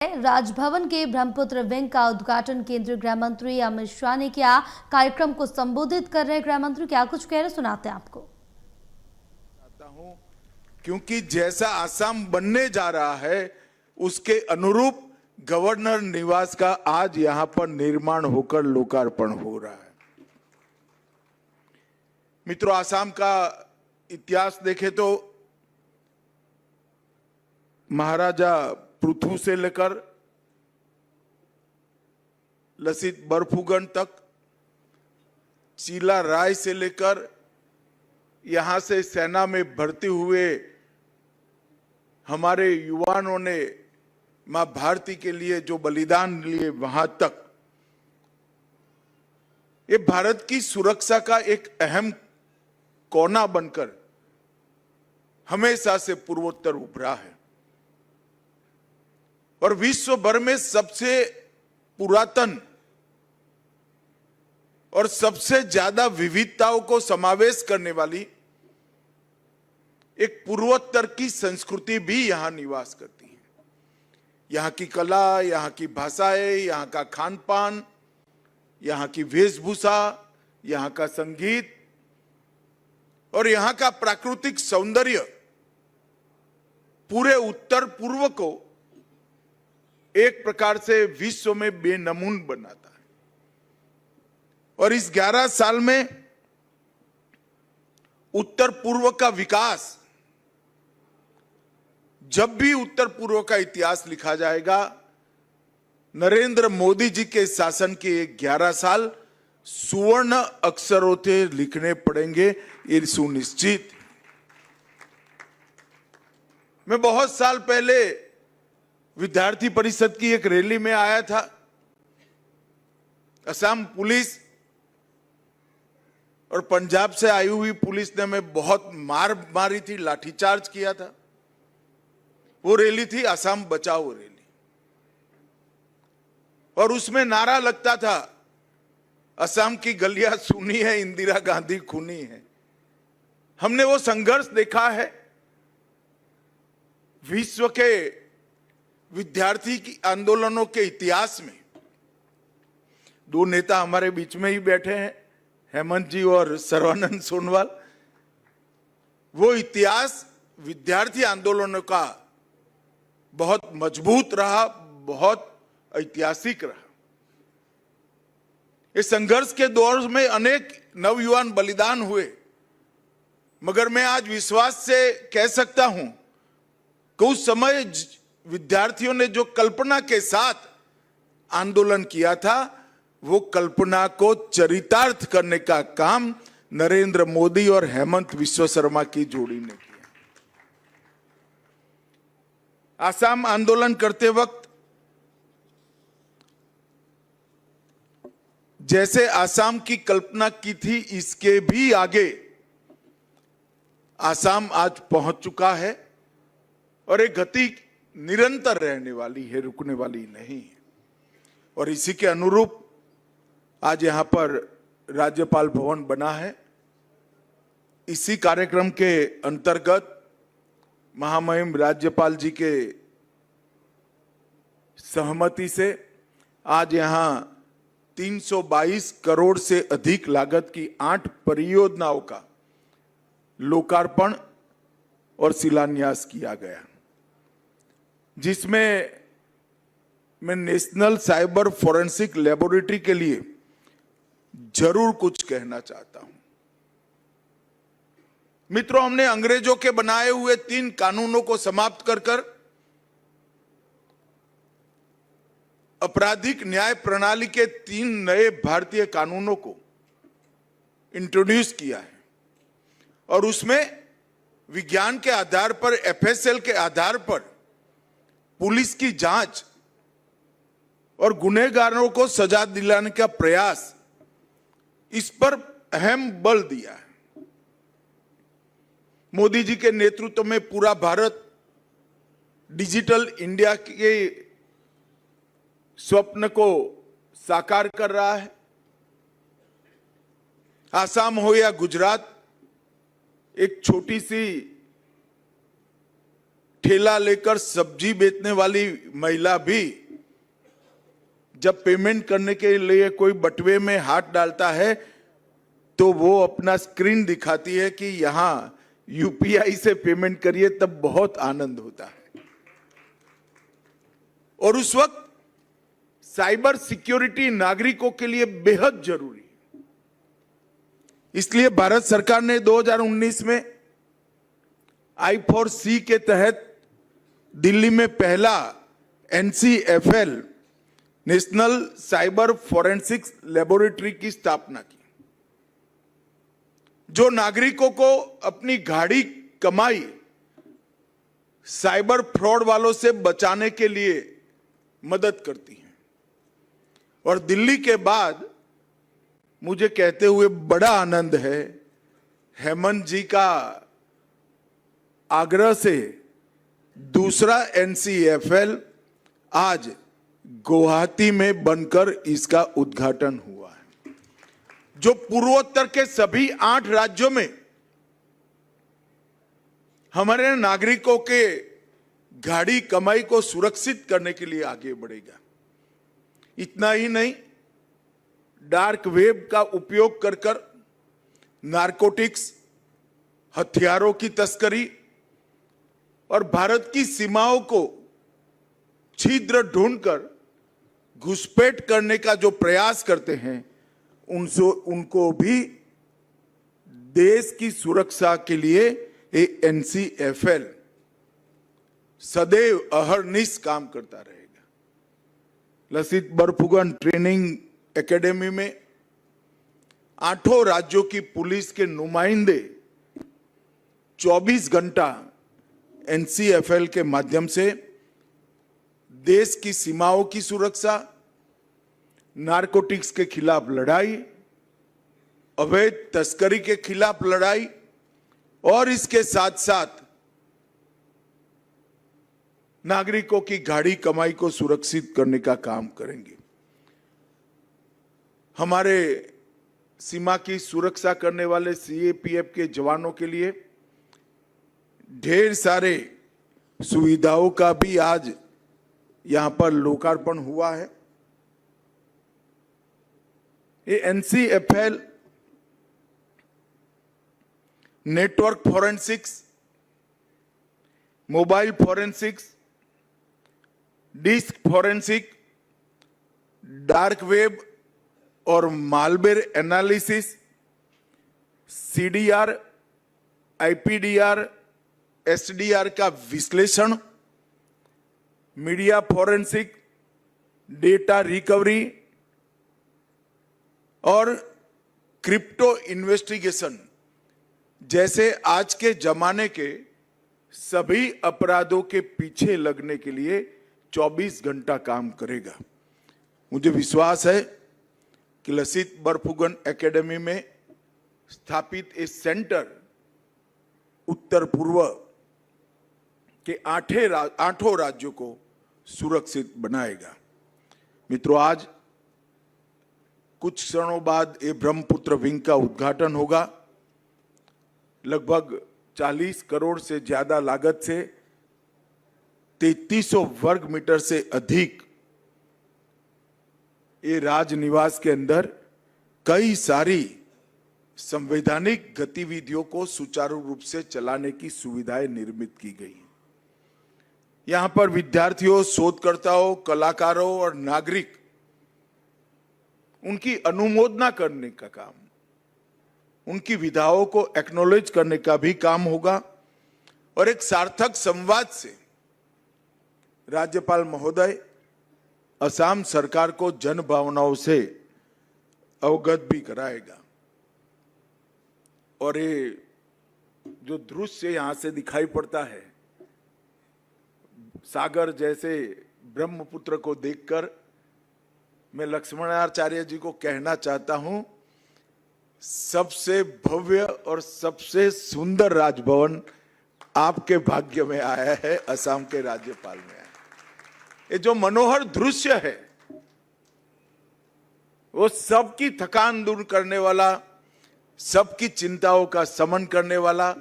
राजभवन के ब्रह्मपुत्र विंग का उद्घाटन केंद्रीय गृह मंत्री अमित शाह ने किया। कार्यक्रम को संबोधित कर रहे गृह मंत्री क्या कुछ कह रहे, सुनाते हैं आपको। क्योंकि जैसा आसाम बनने जा रहा है उसके अनुरूप गवर्नर निवास का आज यहां पर निर्माण होकर लोकार्पण हो रहा है। मित्रों, आसाम का इतिहास देखें तो महाराजा पृथु से लेकर लसित बरफुकन तक, चीला राय से लेकर यहां से सेना में भर्ती हुए हमारे युवाओं ने मां भारती के लिए जो बलिदान लिए, वहां तक ये भारत की सुरक्षा का एक अहम कोना बनकर हमेशा से पूर्वोत्तर उभरा है और विश्व भर में सबसे पुरातन और सबसे ज्यादा विविधताओं को समावेश करने वाली एक पूर्वोत्तर की संस्कृति भी यहां निवास करती है। यहां की कला, यहां की भाषाएं, यहां का खान पान, यहां की वेशभूषा, यहां का संगीत और यहां का प्राकृतिक सौंदर्य पूरे उत्तर पूर्व को एक प्रकार से विश्व में बेनमून बनाता है। और इस 11 साल में उत्तर पूर्व का विकास, जब भी उत्तर पूर्व का इतिहास लिखा जाएगा, नरेंद्र मोदी जी के शासन के 11 साल सुवर्ण अक्षरों से लिखने पड़ेंगे, ये सुनिश्चित। मैं बहुत साल पहले विद्यार्थी परिषद की एक रैली में आया था। असम पुलिस और पंजाब से आई हुई पुलिस ने हमें बहुत मार मारी थी, लाठीचार्ज किया था। वो रैली थी असम बचाओ रैली और उसमें नारा लगता था, असम की गलियां सुनी है, इंदिरा गांधी खूनी है। हमने वो संघर्ष देखा है। विश्व के विद्यार्थी की आंदोलनों के इतिहास में दो नेता हमारे बीच में ही बैठे हैं, हेमंत जी और सर्बानंद सोनोवाल। वो इतिहास विद्यार्थी आंदोलनों का बहुत मजबूत रहा, बहुत ऐतिहासिक रहा। इस संघर्ष के दौर में अनेक नवयुवान बलिदान हुए, मगर मैं आज विश्वास से कह सकता हूं कि उस समय विद्यार्थियों ने जो कल्पना के साथ आंदोलन किया था, वो कल्पना को चरितार्थ करने का काम नरेंद्र मोदी और हेमंत विश्व शर्मा की जोड़ी ने किया। आसाम आंदोलन करते वक्त जैसे आसाम की कल्पना की थी, इसके भी आगे आसाम आज पहुंच चुका है और एक गति निरंतर रहने वाली है, रुकने वाली नहीं है। और इसी के अनुरूप आज यहां पर राज्यपाल भवन बना है। इसी कार्यक्रम के अंतर्गत महामहिम राज्यपाल जी के सहमति से आज यहां 322 करोड़ से अधिक लागत की 8 परियोजनाओं का लोकार्पण और शिलान्यास किया गया, जिसमें मैं नेशनल साइबर फोरेंसिक लेबोरेटरी के लिए जरूर कुछ कहना चाहता हूं। मित्रों, हमने अंग्रेजों के बनाए हुए 3 कानूनों को समाप्त कर आपराधिक न्याय प्रणाली के 3 नए भारतीय कानूनों को इंट्रोड्यूस किया है और उसमें विज्ञान के आधार पर, एफएसएल के आधार पर पुलिस की जांच और गुनहगारों को सजा दिलाने का प्रयास, इस पर अहम बल दिया है। मोदी जी के नेतृत्व में पूरा भारत डिजिटल इंडिया के स्वप्न को साकार कर रहा है। आसाम हो या गुजरात, एक छोटी सी ठेला लेकर सब्जी बेचने वाली महिला भी जब पेमेंट करने के लिए कोई बटुए में हाथ डालता है तो वो अपना स्क्रीन दिखाती है कि यहां यूपीआई से पेमेंट करिए, तब बहुत आनंद होता है। और उस वक्त साइबर सिक्योरिटी नागरिकों के लिए बेहद जरूरी है। इसलिए भारत सरकार ने 2019 में I4C के तहत दिल्ली में पहला NCFL national cyber forensics laboratory की स्थापना की, जो नागरिकों को अपनी गाढ़ी कमाई साइबर फ्रॉड वालों से बचाने के लिए मदद करती है। और दिल्ली के बाद मुझे कहते हुए बड़ा आनंद है, हेमंत जी का आग्रह से दूसरा NCFL आज गुवाहाटी में बनकर इसका उद्घाटन हुआ है, जो पूर्वोत्तर के सभी 8 राज्यों में हमारे नागरिकों के गाढ़ी कमाई को सुरक्षित करने के लिए आगे बढ़ेगा। इतना ही नहीं, डार्क वेब का उपयोग कर नारकोटिक्स, हथियारों की तस्करी और भारत की सीमाओं को छिद्र ढूंढकर घुसपैठ करने का जो प्रयास करते हैं, उनको भी देश की सुरक्षा के लिए ये NCFL सदैव अहरनिश काम करता रहेगा। लसित बरफुकन ट्रेनिंग एकेडमी में 8 राज्यों की पुलिस के नुमाइंदे 24 घंटा NCFL के माध्यम से देश की सीमाओं की सुरक्षा, नारकोटिक्स के खिलाफ लड़ाई, अवैध तस्करी के खिलाफ लड़ाई और इसके साथ साथ नागरिकों की गाढ़ी कमाई को सुरक्षित करने का काम करेंगे। हमारे सीमा की सुरक्षा करने वाले CAPF के जवानों के लिए ढेर सारे सुविधाओं का भी आज यहां पर लोकार्पण हुआ है। ये NCFL network forensics, mobile forensics, disk forensic, dark web और malware analysis, CDR, IPDR, SDR का विश्लेषण, मीडिया फॉरेंसिक, डेटा रिकवरी और क्रिप्टो इन्वेस्टिगेशन जैसे आज के जमाने के सभी अपराधों के पीछे लगने के लिए 24 घंटा काम करेगा। मुझे विश्वास है कि लसित बरफुकन एकेडमी में स्थापित ये सेंटर उत्तर पूर्व के 8 राज्यों को सुरक्षित बनाएगा। मित्रों, आज कुछ क्षणों बाद ये ब्रह्मपुत्र विंग का उद्घाटन होगा। लगभग 40 करोड़ से ज्यादा लागत से 3300 वर्ग मीटर से अधिक ये राजनिवास के अंदर कई सारी संवैधानिक गतिविधियों को सुचारू रूप से चलाने की सुविधाएं निर्मित की गई। यहां पर विद्यार्थियों, शोधकर्ताओं, कलाकारों और नागरिक उनकी अनुमोदना करने का काम, उनकी विधाओं को एक्नॉलेज करने का भी काम होगा और एक सार्थक संवाद से राज्यपाल महोदय असम सरकार को जन भावनाओं से अवगत भी कराएगा। और ये जो दृश्य यहां से दिखाई पड़ता है, सागर जैसे ब्रह्मपुत्र को देखकर मैं लक्ष्मणाचार्य जी को कहना चाहता हूं, सबसे भव्य और सबसे सुंदर राजभवन आपके भाग्य में आया है, असम के राज्यपाल में आया। ये जो मनोहर दृश्य है वो सबकी थकान दूर करने वाला, सबकी चिंताओं का शमन करने वाला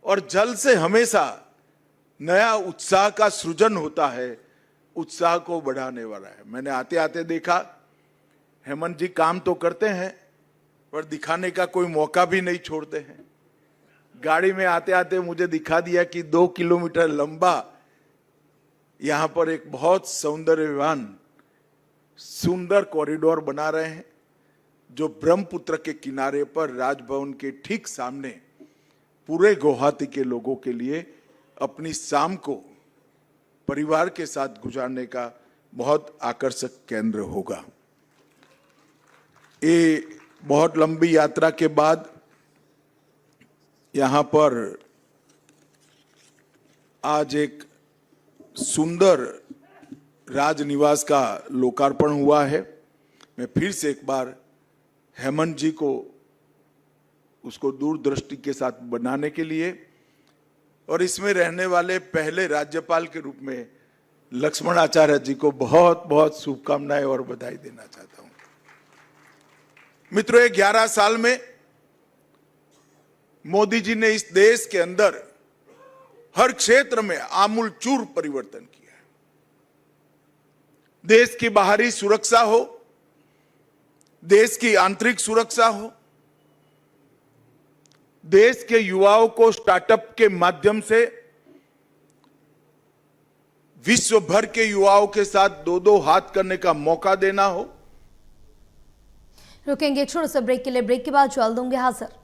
और जल से हमेशा नया उत्साह का सृजन होता है, उत्साह को बढ़ाने वाला है। मैंने आते आते देखा हेमंत जी काम तो करते हैं पर दिखाने का कोई मौका भी नहीं छोड़ते हैं। गाड़ी में आते आते मुझे दिखा दिया कि 2 किलोमीटर लंबा यहां पर एक बहुत सौंदर्यवान सुंदर कॉरिडोर बना रहे हैं, जो ब्रह्मपुत्र के किनारे पर राजभवन के ठीक सामने पूरे गुवाहाटी के लोगों के लिए अपनी शाम को परिवार के साथ गुजारने का बहुत आकर्षक केंद्र होगा। ये बहुत लंबी यात्रा के बाद यहां पर आज एक सुंदर राजनिवास का लोकार्पण हुआ है। मैं फिर से एक बार हेमंत जी को उसको दूरदृष्टि के साथ बनाने के लिए और इसमें रहने वाले पहले राज्यपाल के रूप में लक्ष्मण आचार्य जी को बहुत बहुत शुभकामनाएं और बधाई देना चाहता हूं। मित्रों, 11 साल में मोदी जी ने इस देश के अंदर हर क्षेत्र में आमूलचूल परिवर्तन किया है। देश की बाहरी सुरक्षा हो, देश की आंतरिक सुरक्षा हो, देश के युवाओं को स्टार्टअप के माध्यम से विश्व भर के युवाओं के साथ 2-2 हाथ करने का मौका देना हो। रुकेंगे एक छोटे से ब्रेक के लिए। ब्रेक के बाद चल दूंगे हाजिर।